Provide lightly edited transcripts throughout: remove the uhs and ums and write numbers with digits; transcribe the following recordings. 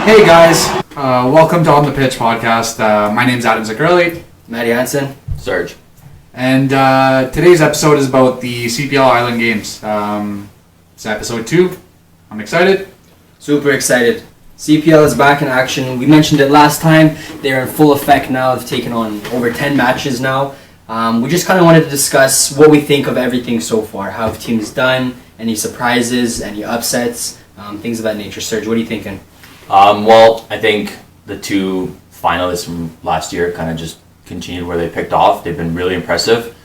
Hey guys, welcome to On the Pitch podcast. My name's Adam Zuckerli. Matty Hansen. Serge. And today's episode is about the CPL Island Games. It's episode 2. I'm excited. Super excited. CPL is back in action. We mentioned it last time. They're in full effect now. They've taken on over 10 matches now. We just kind of wanted to discuss what we think of everything so far. How have teams done? Any surprises? Any upsets? Things of that nature. Serge, what are you thinking? Well, I think the two finalists from last year kind of just continued where they picked off. They've been really impressive.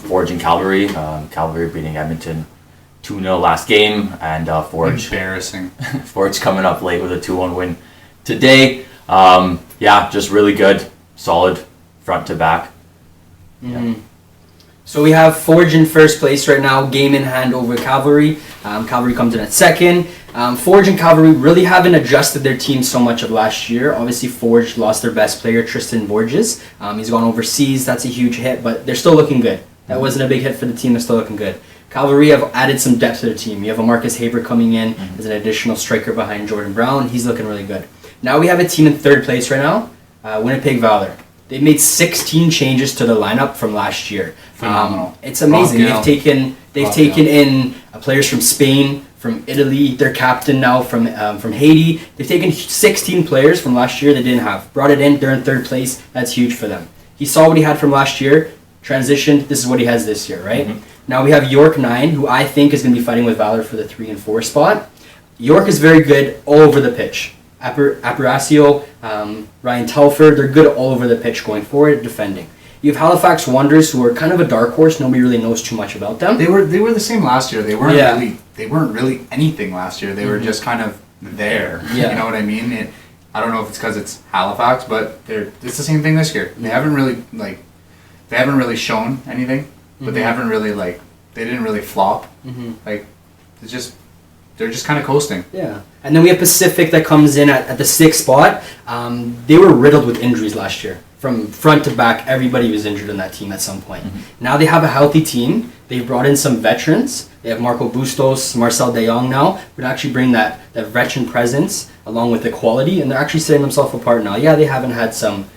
Forge and Cavalry. Cavalry beating Edmonton 2-0 last game, and Forge. Embarrassing. Forge coming up late with a 2-1 win today. Just really good, solid front to back. Mm-hmm. Yeah. So we have Forge in first place right now, game in hand over Cavalry. Cavalry comes in at second. Forge and Cavalry really haven't adjusted their team so much of last year. Obviously, Forge lost their best player, Tristan Borges. He's gone overseas. That's a huge hit, but they're still looking good. That wasn't a big hit for the team. They're still looking good. Cavalry have added some depth to their team. You have a Marcus Haber coming in as an additional striker behind Jordan Brown. He's looking really good. Now we have a team in third place right now, Winnipeg Valor. They've made 16 changes to the lineup from last year. Phenomenal. It's amazing. They've taken in players from Spain, from Italy. Their captain now from Haiti. They've taken 16 players from last year they didn't have. Brought it in. They're in third place. That's huge for them. He saw what he had from last year, transitioned. This is what he has this year, right? Mm-hmm. Now we have York 9, who I think is going to be fighting with Valor for the 3 and 4 spot. York is very good all over the pitch. Aparicio, Ryan Telford, they're good all over the pitch going forward, defending. You have Halifax Wanderers, who are kind of a dark horse. Nobody really knows too much about them. They were the same last year. They weren't really anything last year. They were just kind of there. Yeah. You know what I mean? I don't know if it's because it's Halifax, but it's the same thing this year. They haven't really shown anything, but they haven't really they didn't really flop. They're just kind of coasting. Yeah. And then we have Pacific that comes in at the 6th spot. They were riddled with injuries last year. From front to back, everybody was injured in that team at some point. Mm-hmm. Now they have a healthy team. They've brought in some veterans. They have Marco Bustos, Marcel De Jong now. Would actually bring that veteran presence along with the quality, and they're actually setting themselves apart now. Yeah, they haven't had some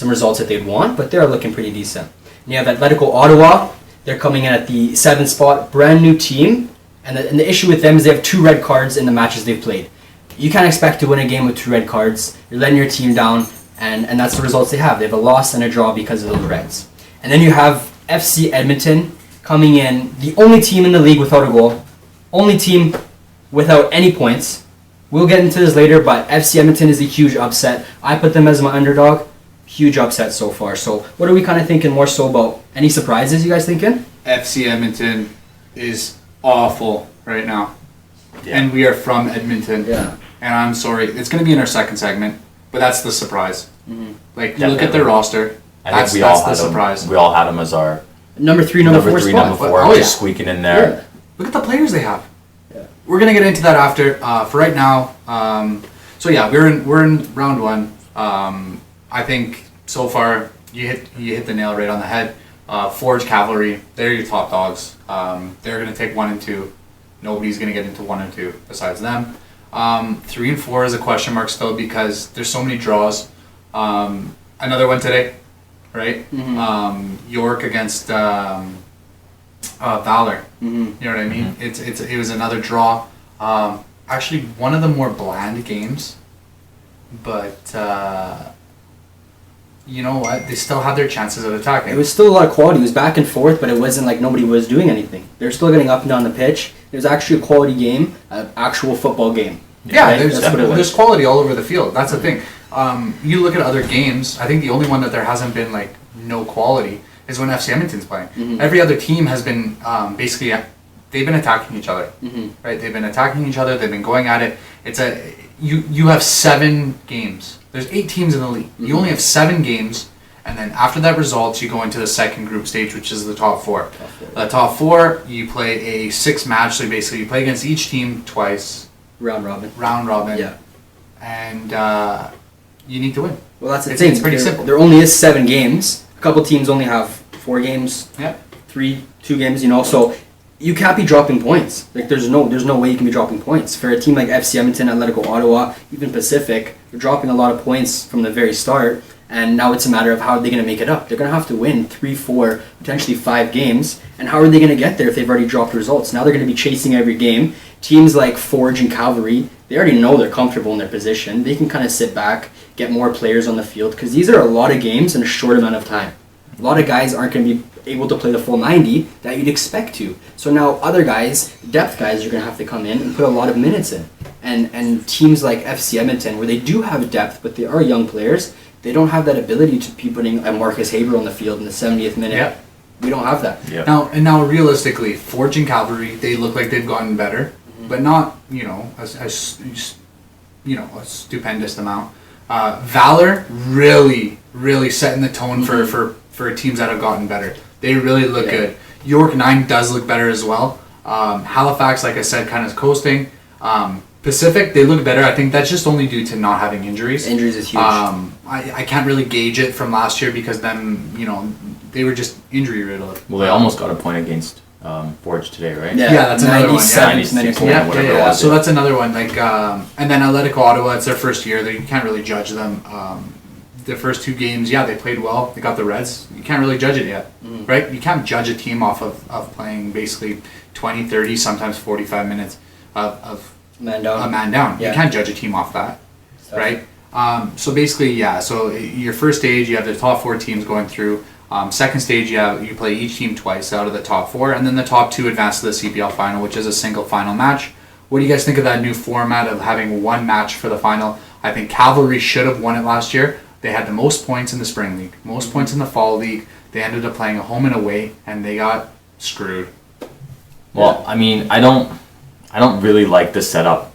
results that they'd want, but they're looking pretty decent. And you have Atletico Ottawa. They're coming in at the 7th spot. Brand new team. And the issue with them is they have 2 red cards in the matches they've played. You can't expect to win a game with 2 red cards. You're letting your team down, and that's the results they have. They have a loss and a draw because of those reds. And then you have FC Edmonton coming in, the only team in the league without a goal, only team without any points. We'll get into this later, but FC Edmonton is a huge upset. I put them as my underdog. Huge upset so far. So what are we kind of thinking more so about? Any surprises you guys thinking? FC Edmonton is awful right now. Yeah. And we are from Edmonton. Yeah. And I'm sorry, it's going to be in our second segment, but that's the surprise. Mm-hmm. Look at their roster. That's the surprise. We all had them as our number 3, number 4 spot. Number 4, just squeaking in there. Yeah. Look at the players they have. Yeah. We're going to get into that after. For right now, we're in round 1. I think so far you hit the nail right on the head. Forge Cavalry, they're your top dogs. They're going to take 1 and 2. Nobody's going to get into 1 and 2 besides them. 3 and 4 is a question mark still because there's so many draws. Another one today, right? Mm-hmm. York against Valor. Mm-hmm. You know what I mean? Mm-hmm. It was another draw. Actually, one of the more bland games, but. You know what? They still had their chances of attacking. It was still a lot of quality. It was back and forth, but it wasn't like nobody was doing anything. They're still getting up and down the pitch. It was actually a quality game, an actual football game. Yeah, right? There's quality all over the field. That's the thing. You look at other games, I think the only one that there hasn't been no quality is when FC Edmonton's playing. Mm-hmm. Every other team has been basically, they've been attacking each other. Mm-hmm. Right? They've been attacking each other. They've been going at it. You have 7 games. There's 8 teams in the league. Mm-hmm. You only have 7 games, and then after that results, you go into the second group stage, which is the top 4. The top 4, you play a 6-match, so basically you play against each team twice. Round robin. Yeah. And you need to win. Well, that's the thing. It's pretty simple. There only is 7 games. A couple teams only have 4 games. Yeah. 2 games, so you can't be dropping points. Like there's no way you can be dropping points. For a team like FC Edmonton, Atletico Ottawa, even Pacific, they're dropping a lot of points from the very start, and now it's a matter of how are they going to make it up. They're going to have to win 3, 4, potentially 5 games, and how are they going to get there if they've already dropped results? Now they're going to be chasing every game. Teams like Forge and Cavalry, they already know they're comfortable in their position. They can kind of sit back, get more players on the field, because these are a lot of games in a short amount of time. A lot of guys aren't going to be able to play the full 90 that you'd expect to. So now other guys, depth guys, are going to have to come in and put a lot of minutes in. And teams like FC Edmonton, where they do have depth, but they are young players, they don't have that ability to be putting a Marcus Haber on the field in the 70th minute. Yep. We don't have that. Yeah. Now realistically, Forge and Cavalry, they look like they've gotten better, but not, a stupendous amount. Valor really setting the tone for teams that have gotten better. They really look good. York 9 does look better as well. Halifax, like I said, kind of coasting. Pacific, they look better. I think that's just only due to not having injuries. Injuries is huge. I can't really gauge it from last year because then, they were just injury riddled. Well, they almost got a point against Forge today, right? Yeah, that's another one. 97th minute. Yeah. So that's another one. Like, and then Atletico Ottawa, it's their first year. You can't really judge them. The first 2 games, they played well. They got the Reds. You can't really judge it yet, right? You can't judge a team off of playing basically 20, 30, sometimes 45 minutes of man down. a man down. Yeah. You can't judge a team off that, right? So basically, so your first stage, you have the top 4 teams going through. Second stage, you play each team twice out of the top 4, and then the top 2 advance to the CPL final, which is a single final match. What do you guys think of that new format of having one match for the final? I think Cavalry should have won it last year. They had the most points in the spring league, most points in the fall league. They ended up playing a home and away, and they got screwed. Well, I mean, I don't really like the setup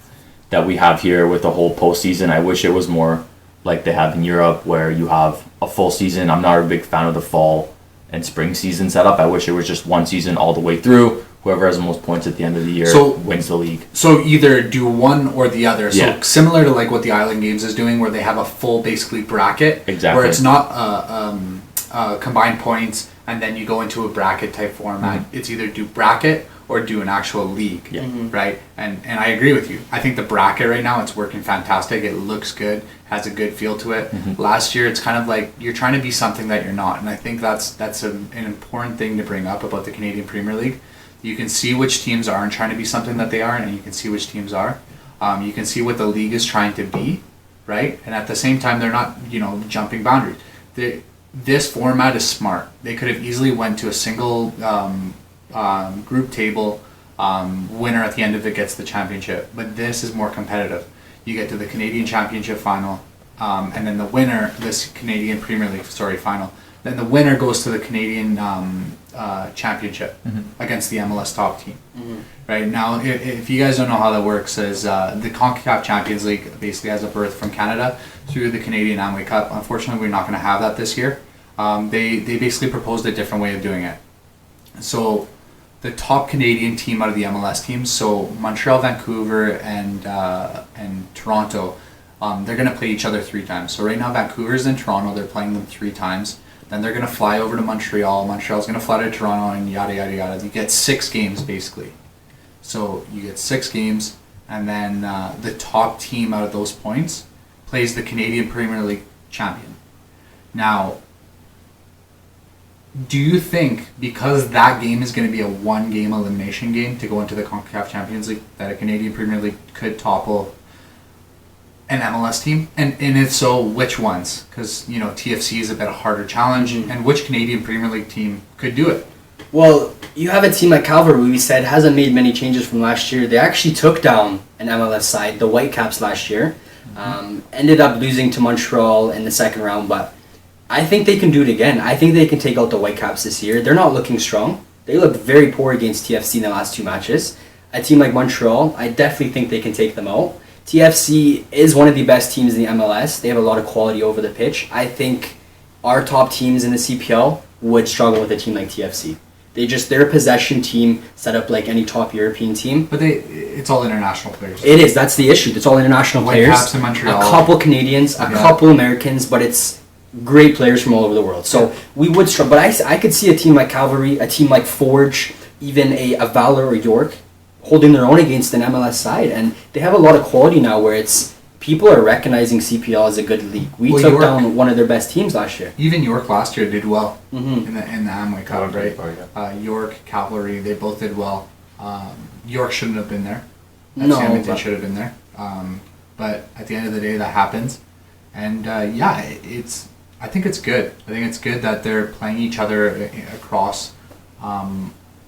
that we have here with the whole postseason. I wish it was more like they have in Europe, where you have a full season. I'm not a big fan of the fall and spring season setup. I wish it was just one season all the way through. Whoever has the most points at the end of the year wins the league. So either do one or the other. So Yeah. similar to like what the Island Games is doing, where they have a full basically bracket, Exactly. where it's not combined points and then you go into a bracket type format. Mm-hmm. It's either do bracket or do an actual league, Yeah. right? And I agree with you. I think the bracket right now, it's working fantastic. It looks good, has a good feel to it. Mm-hmm. Last year, it's kind of like you're trying to be something that you're not, and I think that's an important thing to bring up about the Canadian Premier League. You can see which teams aren't trying to be something that they are, and you can see which teams are. You can see what the league is trying to be, right? And at the same time, they're not, jumping boundaries. This format is smart. They could have easily went to a single group table winner at the end of it gets the championship. But this is more competitive. You get to the Canadian Championship final, and then the winner, this Canadian Premier League, final. Then the winner goes to the Canadian Championship against the MLS top team. Right now, if you guys don't know how that works, is the CONCACAF Champions League basically has a birth from Canada through the Canadian Amway Cup. Unfortunately, we're not going to have that this year. They basically proposed a different way of doing it. So the top Canadian team out of the MLS teams, so Montreal, Vancouver, and Toronto, they're going to play each other 3 times. So right now, Vancouver's in Toronto. They're playing them 3 times. Then they're going to fly over to Montreal. Montreal's going to fly to Toronto, and yada, yada, yada. You get 6 games, basically. So you get 6 games, and then the top team out of those points plays the Canadian Premier League champion. Now, do you think, because that game is going to be a 1-game elimination game to go into the CONCACAF Champions League, that a Canadian Premier League could topple an MLS team? And if so, which ones? Because, TFC is a bit a harder challenge, and which Canadian Premier League team could do it? Well, you have a team like Calvary, we said, hasn't made many changes from last year. They actually took down an MLS side, the Whitecaps, last year. Ended up losing to Montreal in the second round, but I think they can do it again. I think they can take out the Whitecaps this year. They're not looking strong. They looked very poor against TFC in the last 2 matches. A team like Montreal, I definitely think they can take them out. TFC is one of the best teams in the MLS. They have a lot of quality over the pitch. I think our top teams in the CPL would struggle with a team like TFC. They're a possession team set up like any top European team. But it's all international players. It is. That's the issue. It's all international players. Whitecaps in Montreal. A couple Canadians, a couple Americans, but it's great players from all over the world. So we would struggle. But I could see a team like Cavalry, a team like Forge, even a Valor or York holding their own against an MLS side, and they have a lot of quality now where it's people are recognizing CPL as a good league. We took York, down one of their best teams last year. Even York last year did well Mm-hmm. in the Amway Cup, right? York, Cavalry, they both did well. York shouldn't have been there. No, FC Edmonton but- should have been there. But at the end of the day, that happens. And I think it's good. I think it's good that they're playing each other across.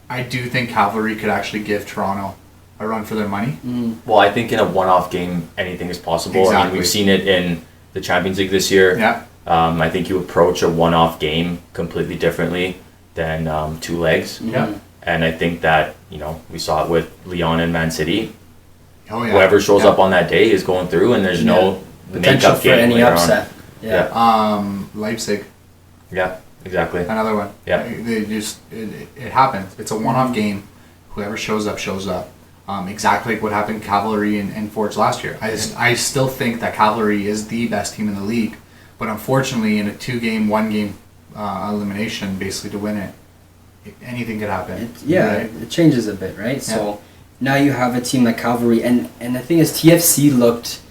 I do think Cavalry could actually give Toronto a run for their money. Well, I think in a one-off game, anything is possible. I mean, Exactly. we've seen it in the Champions League this year. Yeah. I think you approach a one-off game completely differently than two legs. Yeah. And I think that, we saw it with Lyon and Man City. Oh yeah. Whoever shows Yeah. up on that day is going through, and there's no Potential makeup for game any later on. upset. Yeah. Leipzig, Yeah, exactly. another one. Yeah. They just it happens. It's a one-off game. Whoever shows up shows up. Exactly like what happened Cavalry and Forge last year. I still think that Cavalry is the best team in the league, but unfortunately, in a one-game elimination, basically to win it, anything could happen. Right? It changes a bit, right? So now you have a team like Cavalry, and the thing is, TFC looked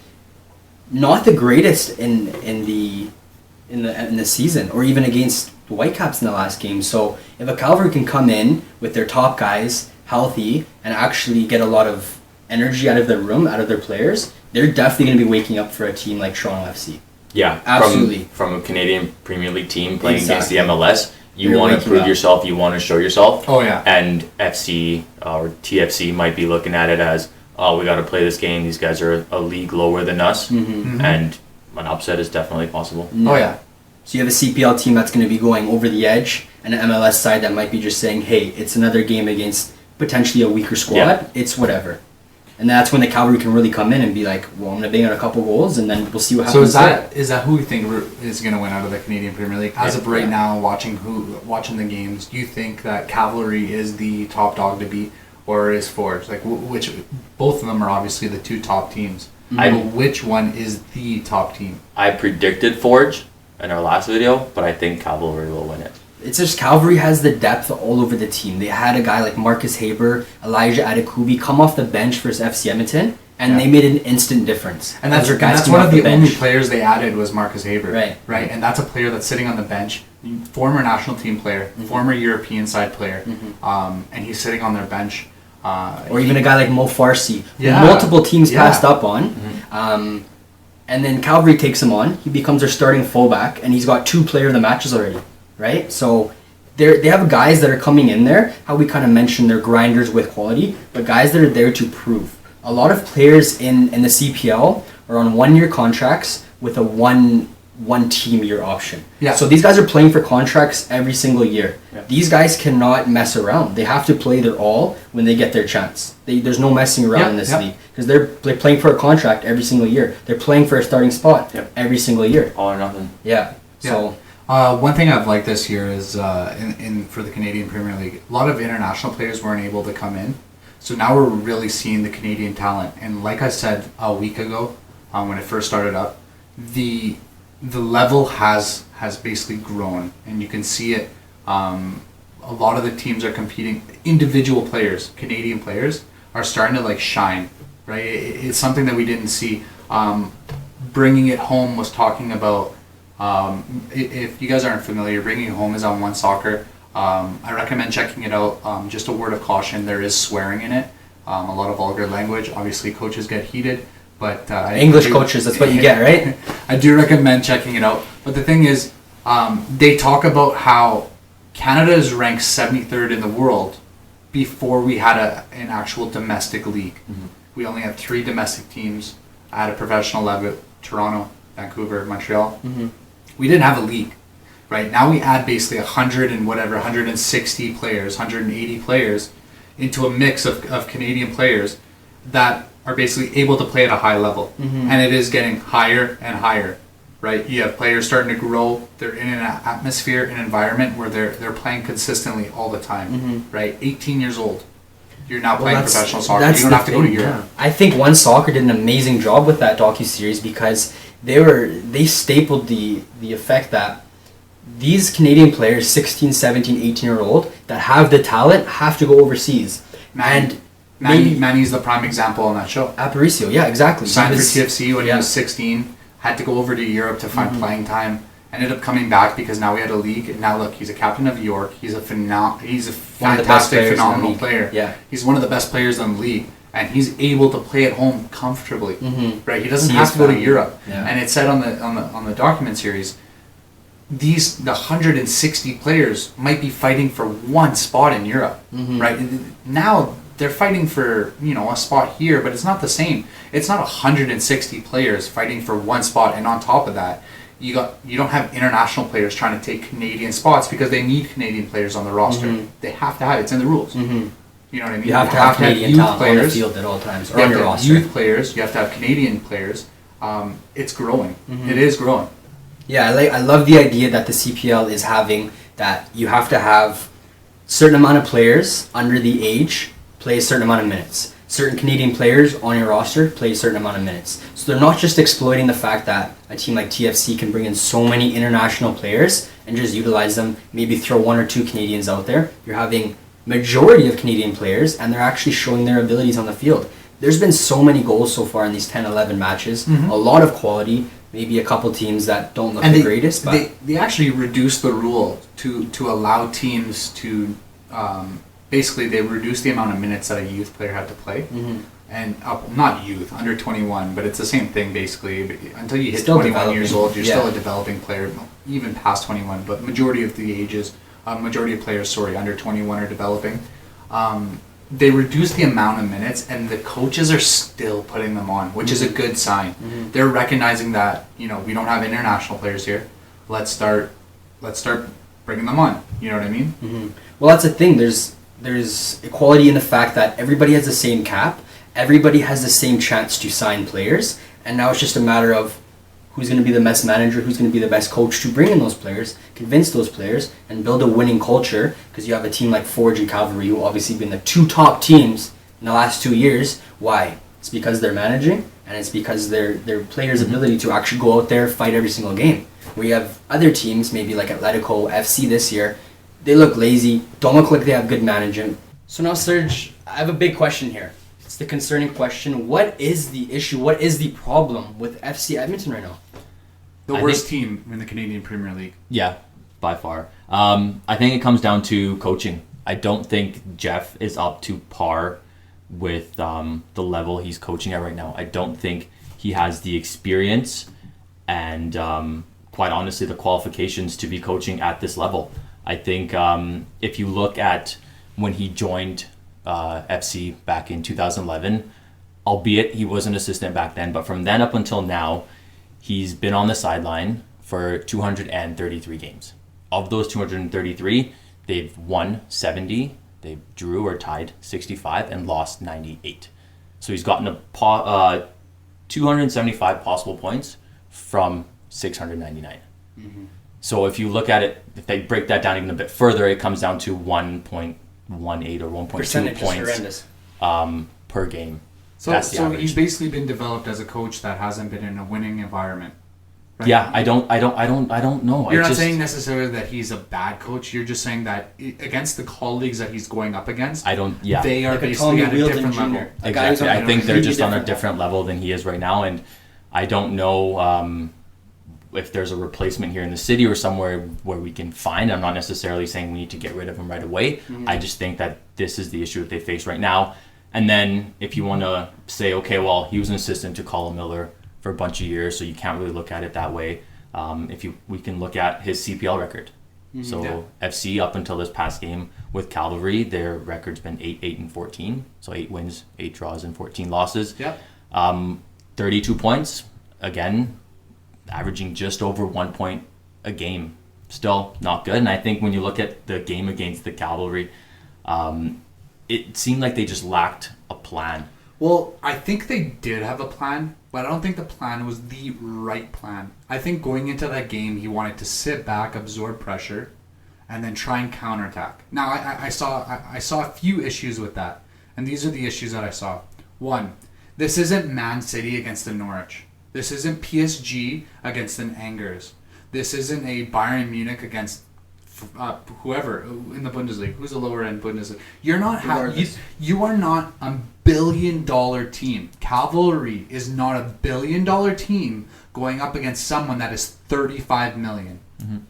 not the greatest in the season, or even against the Whitecaps in the last game. So if a Cavalry can come in with their top guys healthy and actually get a lot of energy out of their room, out of their players, they're definitely going to be waking up for a team like Toronto FC. Yeah, Absolutely. From a Canadian Premier League team playing Exactly. against the MLS, you You're want to waking prove up. yourself, you want to show yourself. Oh yeah. And FC or TFC might be looking at it as, oh, we got to play this game. These guys are a league lower than us, Mm-hmm. and an upset is definitely possible. Oh yeah. So you have a CPL team that's going to be going over the edge, and an MLS side that might be just saying, hey, it's another game against potentially a weaker squad. Yeah. It's whatever. And that's when the Cavalry can really come in and be like, well, I'm going to bang out a couple goals, and then we'll see what happens. So is that who you think is going to win out of the Canadian Premier League? As of right now, watching the games, do you think that Cavalry is the top dog to beat, or is Forge? Like which? Both of them are obviously the two top teams. But which one is the top team? I predicted Forge in our last video, but I think Cavalry will win it. It's just Cavalry has the depth all over the team. They had a guy like Marcus Haber, Elijah Adekubi come off the bench for FC Edmonton, and they made an instant difference. And that's Those are guys one coming of off the only bench. players they added was Marcus Haber. Right. And that's a player that's sitting on the bench, former national team player, former European side player, and he's sitting on their bench. Or even a guy like Mo Farsi, who Yeah. multiple teams Yeah. passed up on. And then Cavalry takes him on. He becomes their starting fullback, and he's got 2 player of the matches already, right? So they have guys that are coming in there, how we kind of mentioned they're grinders with quality, but guys that are there to prove. A lot of players in the CPL are on 1-year contracts with a one team year option. Yeah. So these guys are playing for contracts every single year. Yeah. These guys cannot mess around. They have to play their all when they get their chance. There's no messing around in this league because they're playing for a contract every single year. They're playing for a starting spot every single year. All or nothing. Yeah. So one thing I've liked this year is in for the Canadian Premier League, a lot of international players weren't able to come in. So now we're really seeing the Canadian talent. And like I said a week ago, when it first started up, the level has basically grown, and you can see it. A lot of the teams are competing. Individual players, Canadian players, are starting to like shine. Right, it's something that we didn't see. Bringing It Home was talking about. If you guys aren't familiar, Bringing It Home is on One Soccer. I recommend checking it out. Just a word of caution: there is swearing in it. A lot of vulgar language. Obviously, coaches get heated. But English coaches, that's what you get, right? I do recommend checking it out. But the thing is, they talk about how Canada is ranked 73rd in the world before we had an actual domestic league. We only had 3 domestic teams at a professional level: Toronto, Vancouver, Montreal. We didn't have a league. Right now, we add basically 160 players, 180 players into a mix of Canadian players that are basically able to play at a high level, and it is getting higher and higher, right? You have players starting to grow. They're in an atmosphere, an environment where they're playing consistently all the time, right? 18 years old, you're now playing professional soccer. You don't have to go to Europe. I think One Soccer did an amazing job with that docuseries because they stapled the effect that these Canadian players, 16, 17, 18-year-old, that have the talent, have to go overseas. Manny's the prime example on that show. Aparicio, yeah, exactly. Signed for TFC when he was 16, had to go over to Europe to find playing time, ended up coming back because now we had a league, and now look, he's a captain of York, he's a fantastic, phenomenal player. Yeah. He's one of the best players in the league, and he's able to play at home comfortably, right? He doesn't have to go to Europe. Yeah. And it said on the document series, the 160 players might be fighting for one spot in Europe, right? Now they're fighting for a spot here, but it's not the same. It's not 160 players fighting for one spot, and on top of that, you don't have international players trying to take Canadian spots because they need Canadian players on the roster. They have to have it. It's in the rules. You know what I mean? You have to have Canadian talent on the field at all times, or on your roster. Youth players. You have to have Canadian players. It's growing. It is growing. Yeah, I love the idea that the CPL is having that you have to have certain amount of players under the age play a certain amount of minutes. Certain Canadian players on your roster play a certain amount of minutes. So they're not just exploiting the fact that a team like TFC can bring in so many international players and just utilize them, maybe throw one or two Canadians out there. You're having majority of Canadian players, and they're actually showing their abilities on the field. There's been so many goals so far in these 10-11 matches. A lot of quality. Maybe a couple teams that don't look the greatest. But they actually reduced the rule to allow teams to basically they reduced the amount of minutes that a youth player had to play. And not youth, under 21, but it's the same thing basically. Until you hit Still 21 years old, you're yeah. still a developing player, even past 21. But majority of players, under 21 are developing. They reduced the amount of minutes, and the coaches are still putting them on, which is a good sign. They're recognizing that we don't have international players here. Let's start bringing them on. You know what I mean? Well, that's the thing. There's equality in the fact that everybody has the same cap. Everybody has the same chance to sign players, and now it's just a matter of who's going to be the best manager, who's going to be the best coach to bring in those players, convince those players, and build a winning culture, because you have a team like Forge and Cavalry who obviously been the two top teams in the last 2 years. Why? It's because they're managing, and it's because their players' ability to actually go out there, fight every single game. Where you have other teams, maybe like Atletico, FC this year, they look lazy, don't look like they have good management. So now, Serge, I have a big question here. It's the concerning question. What is the issue? What is the problem with FC Edmonton right now? The worst team in the Canadian Premier League. Yeah, by far. I think it comes down to coaching. I don't think Jeff is up to par with the level he's coaching at right now. I don't think he has the experience and, quite honestly, the qualifications to be coaching at this level. I think if you look at when he joined FC back in 2011, albeit he was an assistant back then, but from then up until now, he's been on the sideline for 233 games. Of those 233, they've won 70, they drew or tied 65, and lost 98. So he's gotten 275 possible points from 699. So if you look at it, if they break that down even a bit further, it comes down to 1.18 or 1.2 points per game. So he's basically been developed as a coach that hasn't been in a winning environment. Right? Yeah, I don't know. You're not saying necessarily that he's a bad coach. You're just saying that against the colleagues that he's going up against, they are like basically at a different level. Exactly. I think they're just on a different level than he is right now, and I don't know if there's a replacement here in the city or somewhere where we can find. I'm not necessarily saying we need to get rid of him right away. I just think that this is the issue that they face right now. And then if you want to say, okay, well, he was an assistant to Colin Miller for a bunch of years, so you can't really look at it that way. We can look at his CPL record. FC up until this past game with Cavalry, their record's been 8-14, so 8 wins, 8 draws, and 14 losses. 32 points, again, averaging just over 1 point a game. Still not good. And I think when you look at the game against the Cavalry, it seemed like they just lacked a plan. Well, I think they did have a plan, but I don't think the plan was the right plan. I think going into that game, he wanted to sit back, absorb pressure, and then try and counterattack. Now, I saw a few issues with that, and these are the issues that I saw. One, this isn't Man City against the Norwich. This isn't PSG against an Angers. This isn't a Bayern Munich against whoever in the Bundesliga. Who's the lower end Bundesliga? You're not you are not a billion-dollar team. Cavalry is not a billion-dollar team going up against someone that is 35 million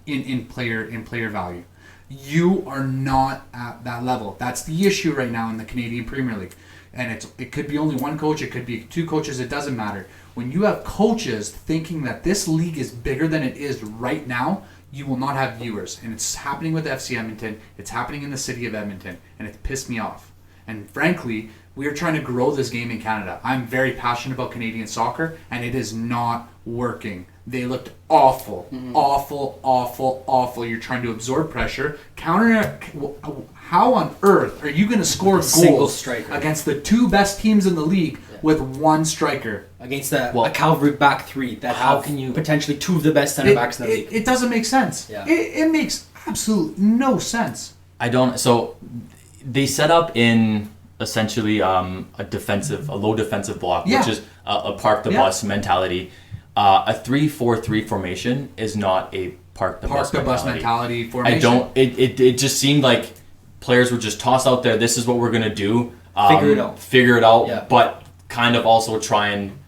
in player value. You are not at that level. That's the issue right now in the Canadian Premier League. And it could be only one coach, it could be two coaches, it doesn't matter. When you have coaches thinking that this league is bigger than it is right now, you will not have viewers. And it's happening with FC Edmonton, it's happening in the city of Edmonton, and it's pissed me off. And frankly, we are trying to grow this game in Canada. I'm very passionate about Canadian soccer, and it is not working. They looked awful, awful. You're trying to absorb pressure. How on earth are you going to score goals against the two best teams in the league with one striker? Against a Calvary back three that have potentially two of the best center backs in the league. It doesn't make sense. Yeah. It makes absolute no sense. So they set up in essentially a low defensive block, which is a park the bus mentality. A 3-4-3 formation is not a park the bus mentality formation. It just seemed like players were just tossed out there. This is what we're gonna do. Figure it out. Yeah. But kind of also try and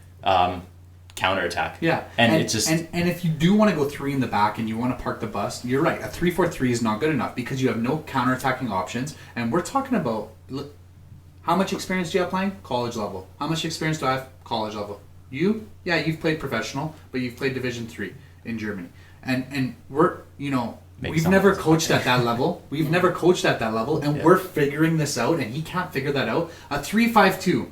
counterattack. Yeah, and it's just and if you do want to go three in the back and you want to park the bus, you're right. A 3-4-3 is not good enough because you have no counterattacking options. And we're talking about how much experience do you have playing? College level. How much experience do I have? College level. You? Yeah, you've played professional, but you've played Division 3 in Germany. And we're, we've never coached at that level. We've never coached at that level, and we're figuring this out, and he can't figure that out. A 3-5-2.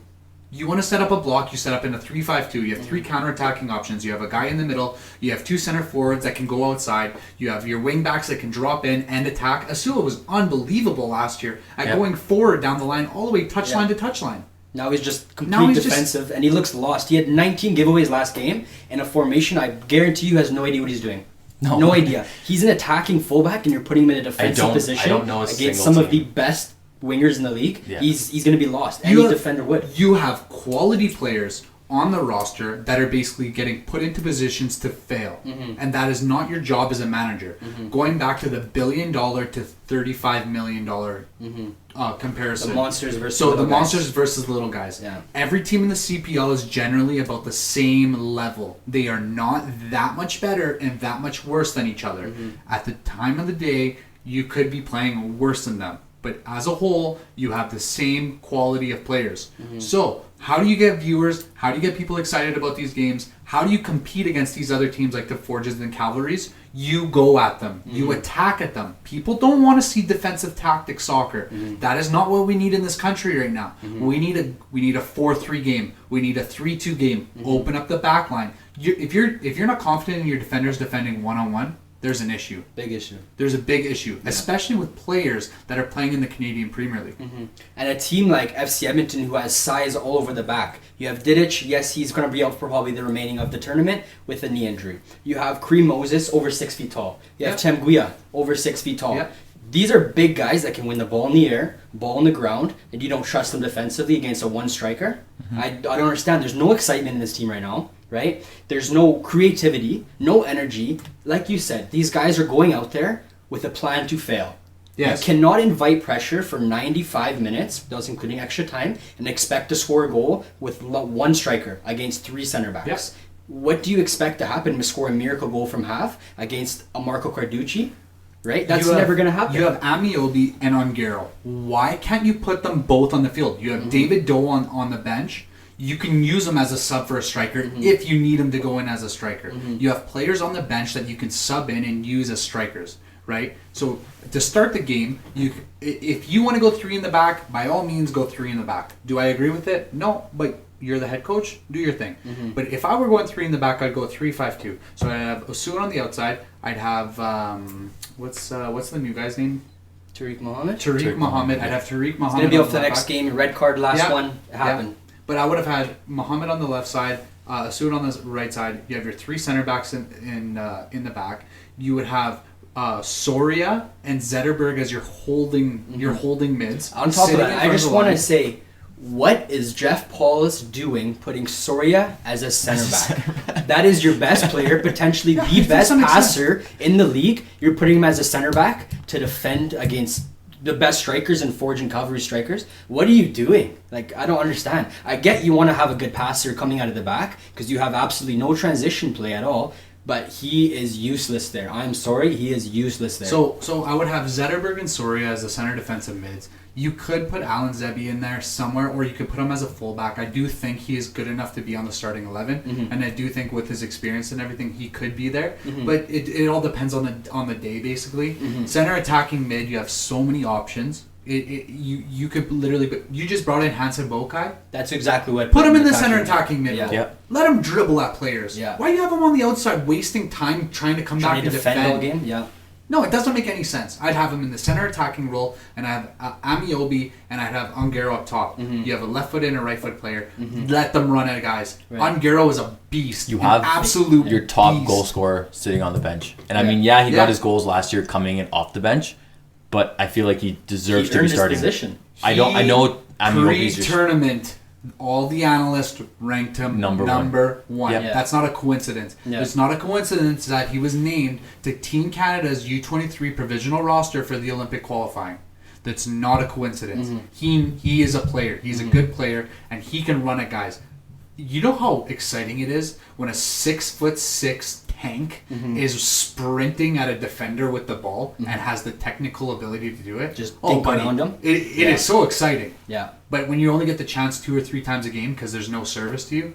You want to set up a block, you set up in a 3-5-2. You have three counterattacking options. You have a guy in the middle. You have two center forwards that can go outside. You have your wing backs that can drop in and attack. Asula was unbelievable last year at going forward down the line, all the way touchline to touchline. Now he's just defensive, and he looks lost. He had 19 giveaways last game, and a formation I guarantee you has no idea what he's doing. No idea. He's an attacking fullback, and you're putting him in a defensive position against some of the best wingers in the league. Yeah. He's going to be lost. Any defender would. You have quality players on the roster that are basically getting put into positions to fail. And that is not your job as a manager. Going back to the $1 billion to $35 million comparison. The monsters versus monsters versus little guys. Yeah. Every team in the CPL is generally about the same level. They are not that much better and that much worse than each other. At the time of the day, you could be playing worse than them. But as a whole, you have the same quality of players. So, how do you get viewers? How do you get people excited about these games? How do you compete against these other teams like the Forges and Cavalries? You go at them. You attack at them. People don't want to see defensive tactic soccer. That is not what we need in this country right now. We need a 4-3 game. We need a 3-2 game. Open up the back line. If you're not confident in your defenders defending one-on-one, there's an issue. Big issue. There's a big issue, especially with players that are playing in the Canadian Premier League. And a team like FC Edmonton who has size all over the back. You have Didic, yes, he's going to be out for probably the remaining of the tournament with a knee injury. You have Kareem Moses, over 6 feet tall. You have Temguia, over 6 feet tall. These are big guys that can win the ball in the air, ball on the ground, and you don't trust them defensively against a one striker. I don't understand. There's no excitement in this team right now. Right? There's no creativity, no energy. Like you said, these guys are going out there with a plan to fail. Yes. You cannot invite pressure for 95 minutes, those including extra time, and expect to score a goal with one striker against three center backs. Yes. What do you expect to happen? To score a miracle goal from half against a Marco Carducci? Right? That's never going to happen. You have Amiobi and Ongaro. Why can't you put them both on the field? You have David Doe on the bench. You can use him as a sub for a striker if you need him to go in as a striker. You have players on the bench that you can sub in and use as strikers, right? So to start the game, if you want to go three in the back, by all means go three in the back. Do I agree with it? No, but you're the head coach, do your thing. But if I were going three in the back, I'd go 3-5-2. So I'd have Osuna on the outside. I'd have what's the new guy's name? Tariq Mohammed. I'd have Tariq Mohammed. He's gonna be off the next game. Red card, last one. It happened. But I would have had Mohammed on the left side, Asud on the right side. You have your three center backs in the back. You would have Soria and Zetterberg as your holding mids. On top of that, I just want to say, What is Jeff Paulus doing putting Soria as a center back? That is your best player, potentially the best passer in the league. You're putting him as a center back to defend against the best strikers and forge and cavalry strikers. What are you doing? Like, I don't understand. I get you want to have a good passer coming out of the back because you have absolutely no transition play at all. But he is useless there. I'm sorry, he is useless there. So I would have Zetterberg and Soria as the center defensive mids. You could put Alan Zebi in there somewhere, or you could put him as a fullback. I do think he is good enough to be on the starting 11, and I do think with his experience and everything, he could be there. But it all depends on the day, basically. Center attacking mid, you have so many options. You could literally, but you just brought in Hansen Bokai. That's exactly what. Put him in the center attacking mid. Yeah. Let him dribble at players. Yeah. Why do you have him on the outside wasting time trying to come back and defend all game? Yeah. No, it doesn't make any sense. I'd have him in the center attacking role, and I have Amiobi, and I'd have Ongaro up top. You have a left foot and a right foot player. Let them run at guys. Right. Ongaro is a beast. You have absolute your top beast. goal scorer sitting on the bench. And I mean, he got his goals last year coming in off the bench, but I feel like he deserves to be starting. Position. I know Amiobi's Pre-tournament, all the analysts ranked him number one. Yep. That's not a coincidence. Yeah. It's not a coincidence that he was named to Team Canada's U23 provisional roster for the Olympic qualifying. That's not a coincidence. He is a player. He's a good player, and he can run at guys. You know how exciting it is when a 6'6" tank is sprinting at a defender with the ball and has the technical ability to do it. Just dink around him. It is so exciting. Yeah. But when you only get the chance 2 or 3 times a game because there's no service to you,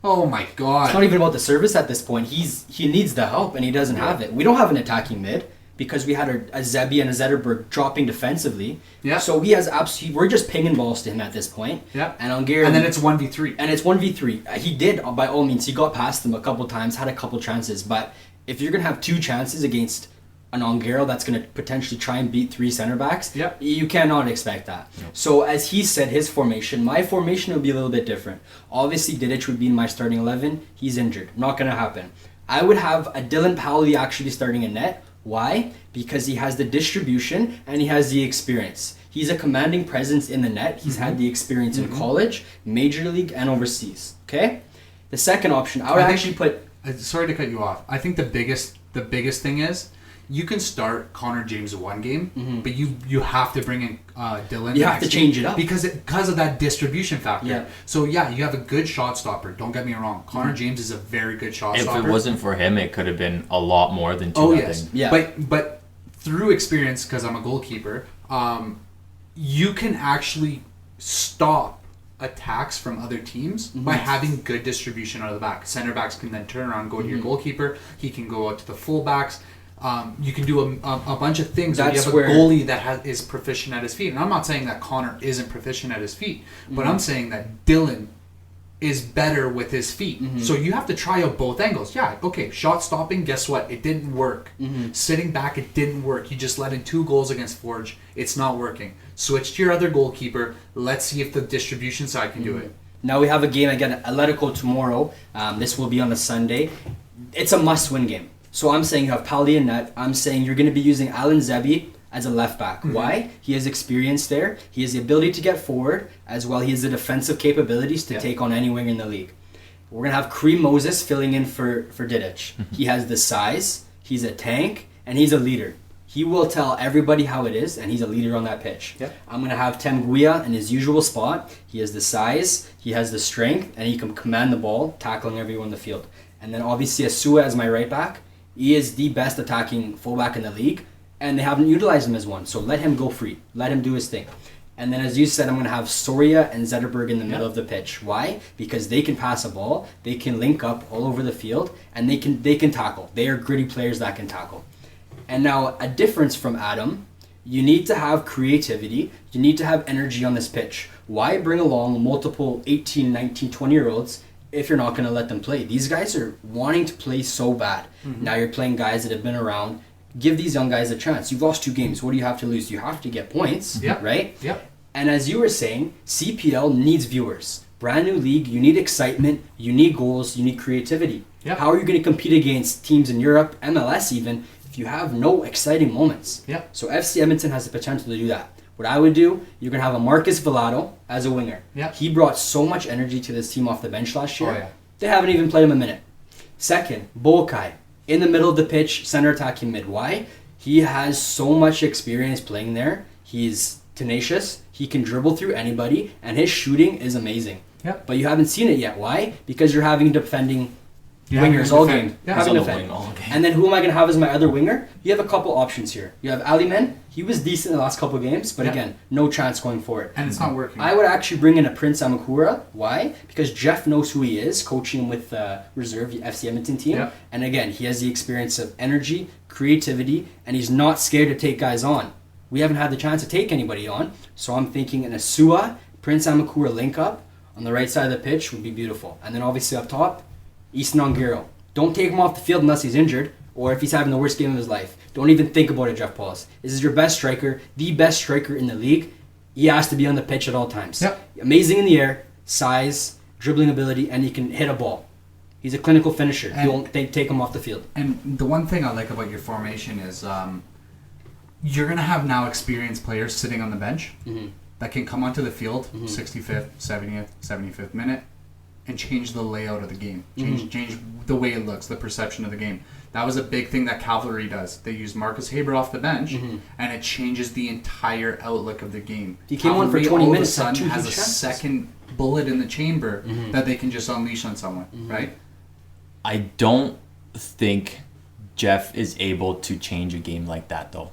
oh my god! It's not even about the service at this point. He needs the help and he doesn't have it. We don't have an attacking mid because we had a Zebi and a Zetterberg dropping defensively. Yeah. So he has we're just pinging balls to him at this point. Yeah. And Ongaro. And then it's 1v3. And it's 1v3. He did, by all means, he got past him a couple times, had a couple chances. But if you're going to have 2 chances against an Ongaro that's going to potentially try and beat 3 center backs, you cannot expect that. No. So as he said, his formation, my formation would be a little bit different. Obviously, Didic would be in my starting 11. He's injured. Not going to happen. I would have a Dylan Powley actually starting in net. Why? Because he has the distribution and he has the experience. He's a commanding presence in the net. He's had the experience in college, major league, and overseas. Okay? The second option, I would actually put... Sorry to cut you off. I think the biggest thing is you can start Connor James one game, but you have to bring in Dylan. You have to change it up. Because of that distribution factor. Yeah. So you have a good shot stopper. Don't get me wrong. Connor James is a very good shot stopper. If it wasn't for him, it could have been a lot more than 2-0. Oh yes. Yeah. But through experience, because I'm a goalkeeper, you can actually stop attacks from other teams by having good distribution out of the back. Center backs can then turn around and go to your goalkeeper. He can go out to the fullbacks. You can do a bunch of things. You have a goalie that is proficient at his feet. And I'm not saying that Connor isn't proficient at his feet, but I'm saying that Dylan is better with his feet. So you have to try out both angles. Yeah, okay, shot stopping, guess what? It didn't work. Sitting back, it didn't work. You just let in 2 goals against Forge. It's not working. Switch to your other goalkeeper. Let's see if the distribution side can do it. Now we have a game again, Atletico tomorrow. This will be on a Sunday. It's a must-win game. So I'm saying you have Powley in net. I'm saying you're going to be using Alan Zebi as a left back. Why? He has experience there. He has the ability to get forward, as well he has the defensive capabilities to take on any wing in the league. We're going to have Kareem Moses filling in for Didic. He has the size, he's a tank, and he's a leader. He will tell everybody how it is, and he's a leader on that pitch. I'm going to have Tem Guia in his usual spot. He has the size, he has the strength, and he can command the ball, tackling everyone in the field. And then obviously Asua as my right back. He is the best attacking fullback in the league, and they haven't utilized him as one. So let him go free. Let him do his thing. And then, as you said, I'm going to have Soria and Zetterberg in the middle of the pitch. Why? Because they can pass a ball, they can link up all over the field, and they can tackle. They are gritty players that can tackle. And now, a difference from Adam, you need to have creativity. You need to have energy on this pitch. Why bring along multiple 18, 19, 20-year-olds if you're not going to let them play? These guys are wanting to play so bad. Now you're playing guys that have been around. Give these young guys a chance. You've lost 2 games. What do you have to lose? You have to get points, right? Yep. And as you were saying, CPL needs viewers. Brand new league, you need excitement, you need goals, you need creativity. Yep. How are you going to compete against teams in Europe, MLS even, if you have no exciting moments? Yep. So FC Edmonton has the potential to do that. What I would do, you're going to have a Marcus Villado as a winger. Yeah. He brought so much energy to this team off the bench last year. Oh, yeah. They haven't even played him a minute. Second, Boakai, in the middle of the pitch, center attacking mid. Why? He has so much experience playing there. He's tenacious. He can dribble through anybody, and his shooting is amazing. Yep. But you haven't seen it yet. Why? Because you're having defending You have wingers to all defend. game. Yeah. Having He's on the defend. wing all game. And then who am I going to have as my other winger? You have a couple options here. You have Aliman. He was decent in the last couple games, but Yeah. again, no chance going forward. And it's not working. I would actually bring in a Prince Amakura. Why? Because Jeff knows who he is, coaching him with the reserve FC Edmonton team. Yeah. And again, he has the experience of energy, creativity, and he's not scared to take guys on. We haven't had the chance to take anybody on, so I'm thinking an Asua, Prince Amakura link up on the right side of the pitch would be beautiful. And then obviously up top, Easton Ongiro. Don't take him off the field unless he's injured or if he's having the worst game of his life. Don't even think about it, Jeff Pauls. This is your best striker, the best striker in the league. He has to be on the pitch at all times. Yep. Amazing in the air, size, dribbling ability, and he can hit a ball. He's a clinical finisher. And- Don't take him off the field. And the one thing I like about your formation is you're going to have now experienced players sitting on the bench that can come onto the field 65th, 70th, 75th minute and change the layout of the game. Change the way it looks, the perception of the game. That was a big thing that Cavalry does. They use Marcus Haber off the bench and it changes the entire outlook of the game. He came on for Cavalry 20 all minutes, of a had sudden two has a huge chances. second bullet in the chamber that they can just unleash on someone, right? I don't think Jeff is able to change a game like that, though.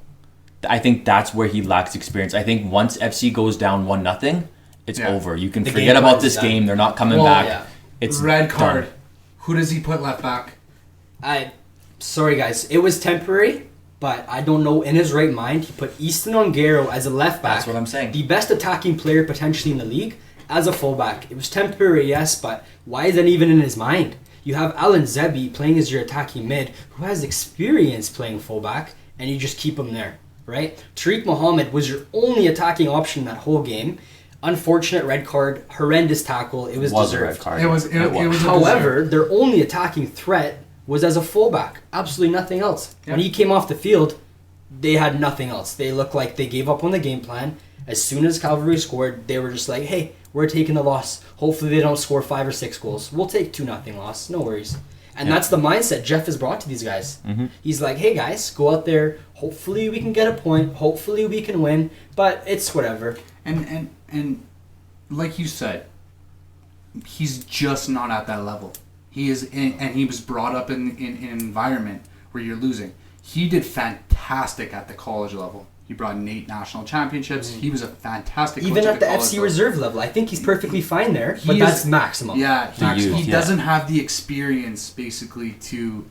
I think that's where he lacks experience. I think once FC goes down 1-0, it's Yeah. over. You can The forget game about plan this is done. game. They're not coming Well, back. yeah. It's Red card. done. Who does he put left back? Sorry guys, it was temporary, but I don't know. In his right mind, he put Easton Ongaro as a left back. That's what I'm saying. The best attacking player potentially in the league as a fullback. It was temporary, yes, but why is that even in his mind? You have Alan Zebi playing as your attacking mid, who has experience playing fullback, and you just keep him there, right? Tariq Mohammed was your only attacking option that whole game. Unfortunate red card, horrendous tackle. It was a deserved. red card. It was a However, their only attacking threat was as a fullback. Absolutely nothing else. Yeah. When he came off the field, they had nothing else. They looked like they gave up on the game plan. As soon as Cavalry scored, they were just like, hey, we're taking the loss. Hopefully they don't score 5 or 6 goals. We'll take 2-0 loss. No worries. And that's the mindset Jeff has brought to these guys. He's like, hey guys, go out there. Hopefully we can get a point. Hopefully we can win. But it's whatever. And like you said, he's just not at that level. He is, and he was brought up in an environment where you're losing. He did fantastic at the college level. He brought in 8 national championships. He was a fantastic coach Even at the college FC level. reserve level, I think he's perfectly fine there. But He that's is- maximum. Yeah, The youth, he yeah. doesn't have the experience basically to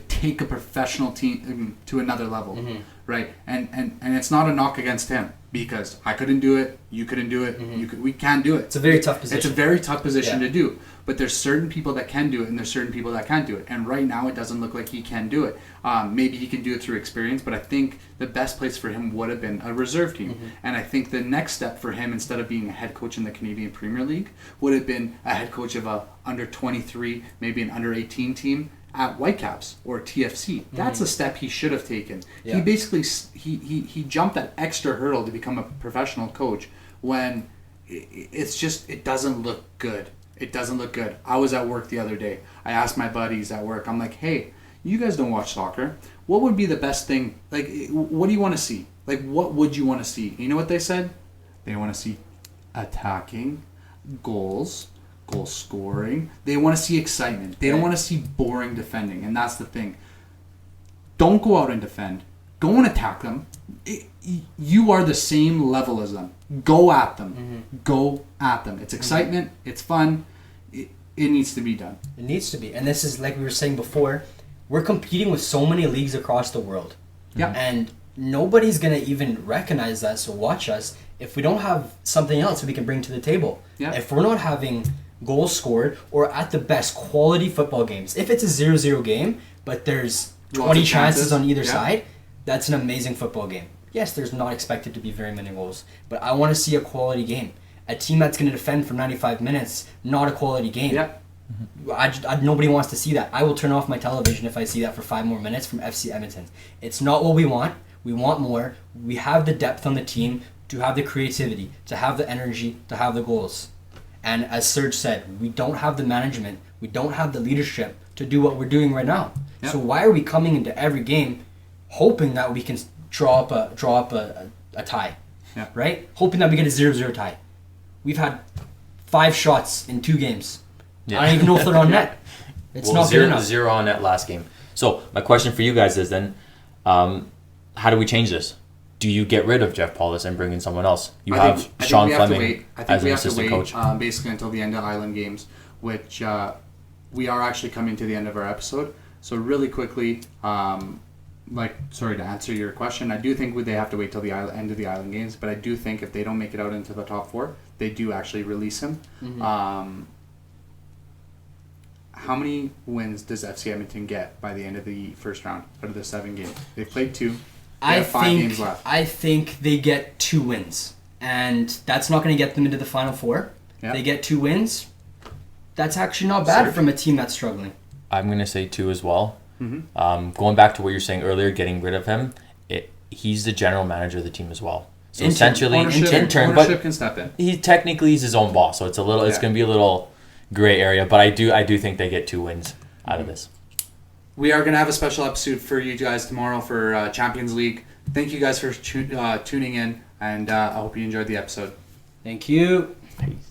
take a professional team to another level, right? And it's not a knock against him because I couldn't do it, you couldn't do it, we can't do it. It's a very tough It's a position. very tough position Yeah. to do. But there's certain people that can do it, and there's certain people that can't do it. And right now, it doesn't look like he can do it. Maybe he can do it through experience, but I think the best place for him would have been a reserve team. And I think the next step for him, instead of being a head coach in the Canadian Premier League, would have been a head coach of a under 23, maybe an under 18 team at Whitecaps or TFC. That's a step he should have taken. Yeah. He basically he jumped that extra hurdle to become a professional coach when it's just it doesn't look good. It doesn't look good. I was at work the other day. I asked my buddies at work. I'm like, hey, you guys don't watch soccer. What would be the best thing? Like, what do you want to see? Like, what would you want to see? You know what they said? They want to see attacking, goals, goal scoring. They want to see excitement. They don't want to see boring defending. And that's the thing. Don't go out and defend. Go and attack them. You are the same level as them. Go at them. Go at them. It's excitement. It's fun. It needs to be done. It needs to be. And this is like we were saying before, we're competing with so many leagues across the world. Yeah. And nobody's going to even recognize that, so watch us. If we don't have something else we can bring to the table, Yeah. if we're not having goals scored or at the best quality football games, if it's a 0-0 game, but there's Lots 20 of chances chances. on either Yeah. side, that's an amazing football game. Yes, there's not expected to be very many goals, but I want to see a quality game. A team that's going to defend for 95 minutes, not a quality game. Yeah. Nobody wants to see that. I will turn off my television if I see that for 5 more minutes from FC Edmonton. It's not what we want. We want more. We have the depth on the team. to have the creativity, to have the energy, to have the goals. And as Serge said, we don't have the management, we don't have the leadership to do what we're doing right now. Yep. So why are we coming into every game hoping that we can draw up a tie, Yeah. right? Hoping that we get a 0-0 tie. We've had 5 shots in 2 games. Yeah. I don't even know if they're on net. It's not good enough. 0 on net last game. So my question for you guys is then, how do we change this? Do you get rid of Jeff Paulus and bring in someone else? You have Sean Fleming as an assistant coach. Basically until the end of Island games, which we are actually coming to the end of our episode. So really quickly, sorry to answer your question, I do think they have to wait till the end of the Island games, but I do think if they don't make it out into the top 4, they do actually release him. Mm-hmm. How many wins does FC Edmonton get by the end of the first round out of the 7 games? They've played 2. They have 5 games left. I think they get 2 wins, and that's not going to get them into the Final 4. Yeah. They get 2 wins. That's actually not bad from a team that's struggling. I'm going to say 2 as well. Mm-hmm. Going back to what you're saying earlier, getting rid of him, he's the general manager of the team as well. So essentially, ownership but can step in. He technically is his own boss, so it's going to be a little gray area. But I do think they get 2 wins out of this. We are going to have a special episode for you guys tomorrow for Champions League. Thank you guys for tuning in, and I hope you enjoyed the episode. Thank you. Peace.